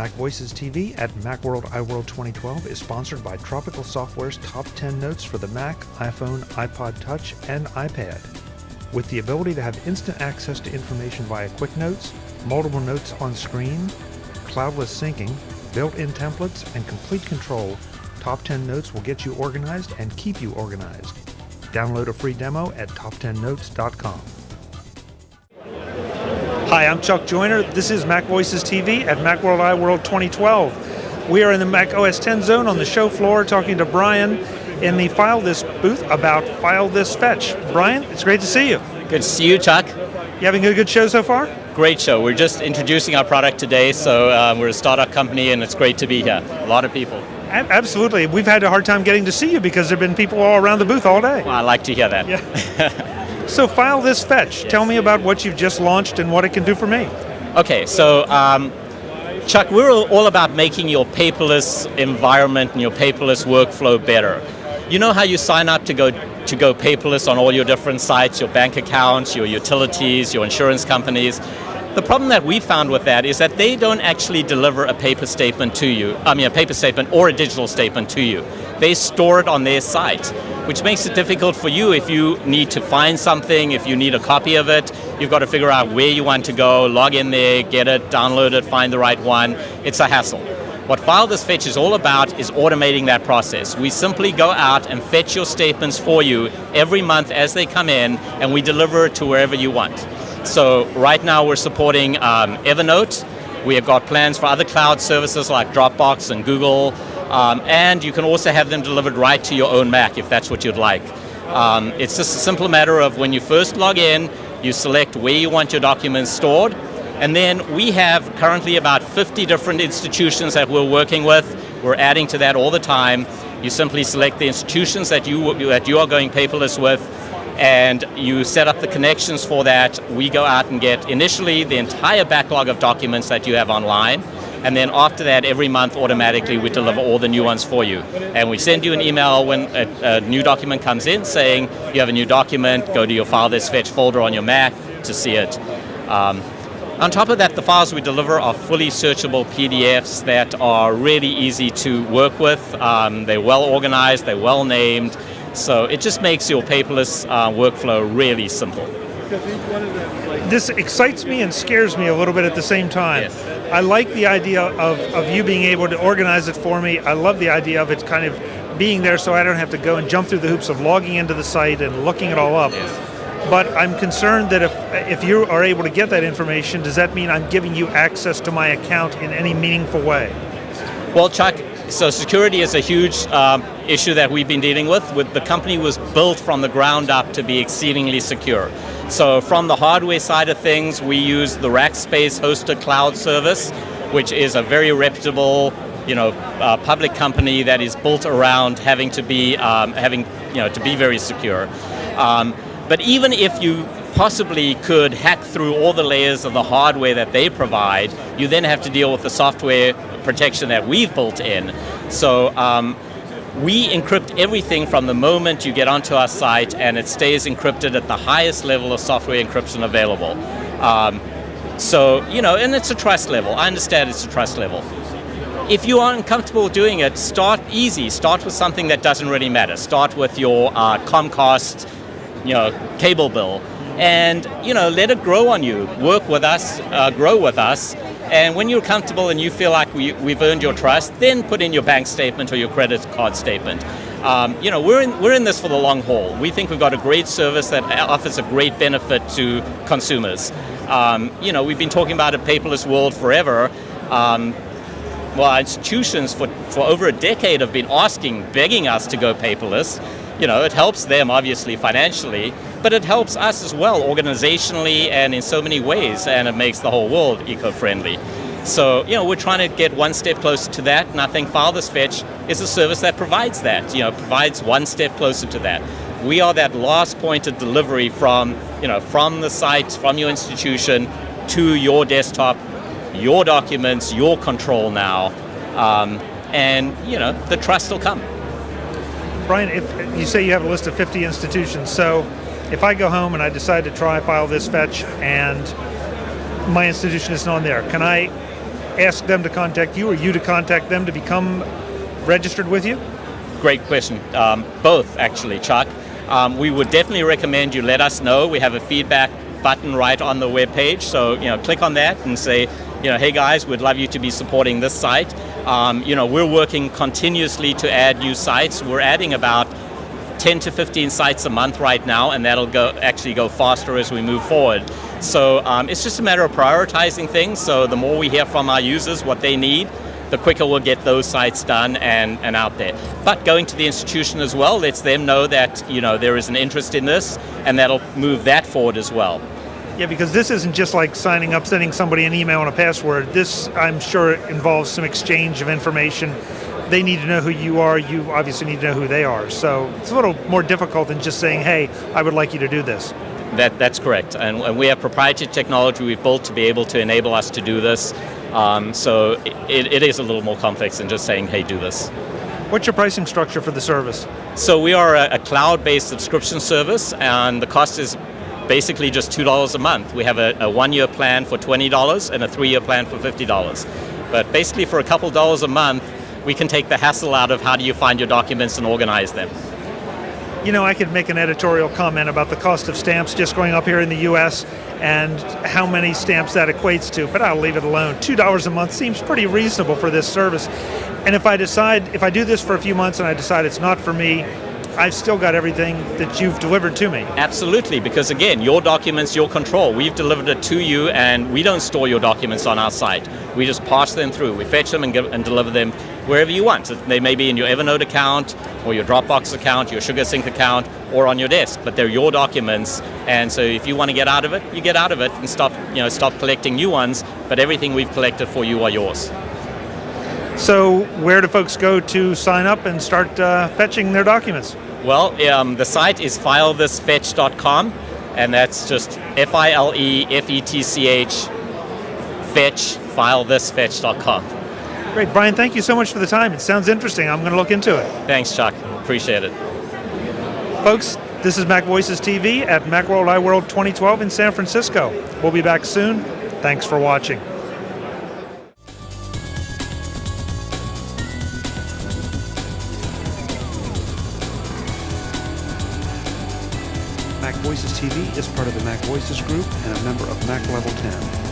MacVoicesTV at Macworld iWorld 2012 is sponsored by Tropical Software's Top 10 Notes for the Mac, iPhone, iPod Touch, and iPad. With the ability to have instant access to information via quick notes, multiple notes on screen, cloudless syncing, built-in templates, and complete control, Top 10 Notes will get you organized and keep you organized. Download a free demo at top10notes.com. Hi, I'm Chuck Joyner. This is MacVoicesTV at Macworld iWorld 2012. We are in the Mac OS X zone on the show floor talking to Brian in the FileThis booth about FileThis Fetch. Brian, it's great to see you. Good to see you, Chuck. You having a good show so far? Great show. We're just introducing our product today, so we're a startup company and it's great to be here. A lot of people. Absolutely. We've had a hard time getting to see you because there have been people all around the booth all day. Well, I like to hear that. Yeah. So FileThis Fetch. Yes. Tell me about what you've just launched and what it can do for me. Okay, so Chuck, we're all about making your paperless environment and your paperless workflow better. You know how you sign up to go paperless on all your different sites, your bank accounts, your utilities, your insurance companies. The problem that we found with that is that they don't actually deliver a paper statement to you, a paper statement or a digital statement to you. They store it on their site, which makes it difficult for you if you need to find something, if you need a copy of it. You've got to figure out where you want to go, log in there, get it, download it, find the right one. It's a hassle. What FileThis Fetch is all about is automating that process. We simply go out and fetch your statements for you every month as they come in, and we deliver it to wherever you want. So right now we're supporting Evernote. We have got plans for other cloud services like Dropbox and Google, and you can also have them delivered right to your own Mac if that's what you'd like. It's just a simple matter of when you first log in, you select where you want your documents stored, and then we have currently about 50 different institutions that we're working with. We're adding to that all the time. You simply select the institutions that you are going paperless with, and you set up the connections for that. We go out and get initially the entire backlog of documents that you have online, and then after that, every month automatically we deliver all the new ones for you. And we send you an email when a new document comes in saying you have a new document, go to your FileThis Fetch folder on your Mac to see it. On top of that, the files we deliver are fully searchable PDFs that are really easy to work with. They're well organized, they're well named, so it just makes your paperless workflow really simple. This excites me and scares me a little bit at the same time. Yes. I like the idea of you being able to organize it for me. I love the idea of it kind of being there so I don't have to go and jump through the hoops of logging into the site and looking it all up. Yes. But I'm concerned that if you are able to get that information, does that mean I'm giving you access to my account in any meaningful way? Well, Chuck, so security is a huge issue that we've been dealing with. The company was built from the ground up to be exceedingly secure. So from the hardware side of things, we use the Rackspace hosted cloud service, which is a very reputable, public company that is built around having to be to be very secure. But even if you possibly could hack through all the layers of the hardware that they provide, you then have to deal with the software protection that we've built in. So we encrypt everything from the moment you get onto our site, and it stays encrypted at the highest level of software encryption available. And it's a trust level. I understand it's a trust level. If you aren't comfortable doing it, start easy. Start with something that doesn't really matter. Start with your Comcast cable bill, and let it grow on you. Work with us, grow with us, and when you're comfortable and you feel like we've earned your trust, then put in your bank statement or your credit card statement. We're in this for the long haul. We think we've got a great service that offers a great benefit to consumers. We've been talking about a paperless world forever. Our institutions for over a decade have been begging us to go paperless. It helps them obviously financially, but it helps us as well organizationally and in so many ways, and it makes the whole world eco-friendly. So, we're trying to get one step closer to that, and I think FileThis Fetch is a service that provides that, provides one step closer to that. We are that last point of delivery from the site, from your institution to your desktop, your documents, your control now, and the trust will come. Brian, if you say you have a list of 50 institutions, so if I go home and I decide to try FileThis Fetch and my institution isn't on there, can I ask them to contact you or you to contact them to become registered with you? Great question. Both, actually, Chuck. We would definitely recommend you let us know. We have a feedback button right on the web page, so click on that and say, hey guys, we'd love you to be supporting this site. We're working continuously to add new sites. We're adding about 10 to 15 sites a month right now, and that'll actually go faster as we move forward. So it's just a matter of prioritizing things. So the more we hear from our users what they need, the quicker we'll get those sites done and out there. But going to the institution as well lets them know that there is an interest in this, and that'll move that forward as well. Yeah, because this isn't just like signing up, sending somebody an email and a password. This, I'm sure, involves some exchange of information. They need to know who you are. You obviously need to know who they are. So it's a little more difficult than just saying, hey, I would like you to do this. That's correct. And we have proprietary technology we've built to be able to enable us to do this. So it is a little more complex than just saying, hey, do this. What's your pricing structure for the service? So we are a cloud-based subscription service, and the cost is basically just $2 a month. We have a one-year plan for $20 and a 3-year plan for $50. But basically for a couple dollars a month, we can take the hassle out of how do you find your documents and organize them. I could make an editorial comment about the cost of stamps just going up here in the US and how many stamps that equates to, but I'll leave it alone. $2 a month seems pretty reasonable for this service. And if I do this for a few months and I decide it's not for me, I've still got everything that you've delivered to me. Absolutely, because again, your documents, your control. We've delivered it to you, and we don't store your documents on our site. We just pass them through. We fetch them and deliver them wherever you want. They may be in your Evernote account, or your Dropbox account, your SugarSync account, or on your desk, but they're your documents. And so if you want to get out of it, you get out of it and stop collecting new ones, but everything we've collected for you are yours. So where do folks go to sign up and start fetching their documents? Well, the site is FileThis.com, and that's just FileFetch, FileThisFetch.com. Great. Brian, thank you so much for the time. It sounds interesting. I'm going to look into it. Thanks, Chuck. Appreciate it. Folks, this is MacVoicesTV at Macworld iWorld 2012 in San Francisco. We'll be back soon. Thanks for watching. MacVoicesTV is part of the MacVoices Group and a member of Mac Level 10.